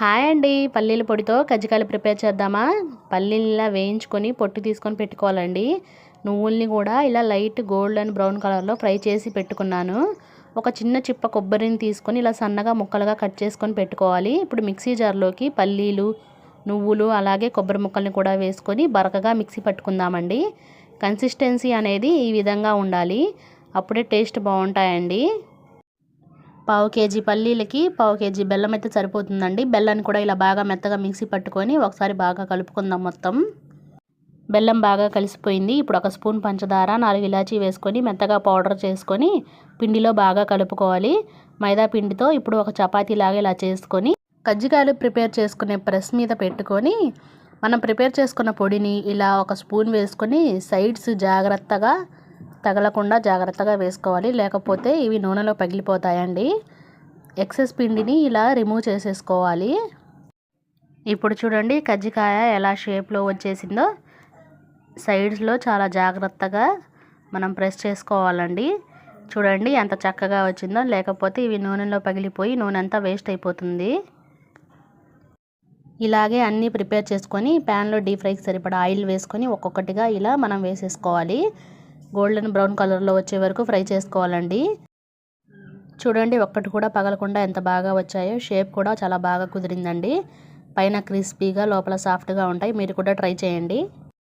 Hi అండి. పల్లీల పొడితో కజ్జికాయలు ప్రిపేర్ చేద్దామా? పల్లీల్లా వేయించుకొని పొట్టు తీసుకొని పెట్టుకోవాలండి. నువ్వుల్ని కూడా ఇలా లైట్ గోల్డెన్ బ్రౌన్ కలర్లో ఫ్రై చేసి పెట్టుకున్నాను. ఒక చిన్న చిప్ప కొబ్బరిని తీసుకొని ఇలా సన్నగా ముక్కలుగా కట్ చేసుకొని పెట్టుకోవాలి. ఇప్పుడు మిక్సీ జార్లోకి పల్లీలు, నువ్వులు అలాగే కొబ్బరి ముక్కల్ని కూడా వేసుకొని బరకగా మిక్సీ పట్టుకుందామండి. కన్సిస్టెన్సీ అనేది ఈ విధంగా ఉండాలి. అప్పుడే టేస్ట్ బాగుంటాయండి. పావు కేజీ పల్లీలకి పావు కేజీ బెల్లం అయితే సరిపోతుందండి. బెల్లాన్ని కూడా ఇలా బాగా మెత్తగా మిక్సీ పట్టుకొని ఒకసారి బాగా కలుపుకుందాం మొత్తం. బెల్లం బాగా కలిసిపోయింది. ఇప్పుడు ఒక స్పూన్ పంచదార, 4 ఇలాచీ వేసుకొని మెత్తగా పౌడర్ చేసుకొని పిండిలో బాగా కలుపుకోవాలి. మైదా పిండితో ఇప్పుడు ఒక చపాతీ లాగా ఇలా చేసుకొని కజ్జికాయలు ప్రిపేర్ చేసుకునే ప్రెస్ మీద పెట్టుకొని మనం ప్రిపేర్ చేసుకున్న పొడిని ఇలా ఒక స్పూన్ వేసుకొని సైడ్స్ జాగ్రత్తగా తగలకుండా జాగ్రత్తగా వేసుకోవాలి. లేకపోతే ఇవి నూనెలో పగిలిపోతాయండి. ఎక్సెస్ పిండిని ఇలా రిమూవ్ చేసేసుకోవాలి. ఇప్పుడు చూడండి కజ్జికాయ ఎలా షేప్లో వచ్చేసిందో. సైడ్స్లో చాలా జాగ్రత్తగా మనం ప్రెస్ చేసుకోవాలండి. చూడండి ఎంత చక్కగా వచ్చిందో. లేకపోతే ఇవి నూనెలో పగిలిపోయి నూనె అంతా వేస్ట్ అయిపోతుంది. ఇలాగే అన్నీ ప్రిపేర్ చేసుకొని ప్యాన్లో డీప్ ఫ్రైకి సరిపడా ఆయిల్ వేసుకొని ఒక్కొక్కటిగా ఇలా మనం వేసేసుకోవాలి. గోల్డెన్ బ్రౌన్ కలర్లో వచ్చే వరకు ఫ్రై చేసుకోవాలండి. చూడండి ఒక్కటి కూడా పగలకుండా ఎంత బాగా వచ్చాయో. షేప్ కూడా చాలా బాగా కుదిరిందండి. పైన క్రిస్పీగా లోపల సాఫ్ట్గా ఉంటాయి. మీరు కూడా ట్రై చేయండి.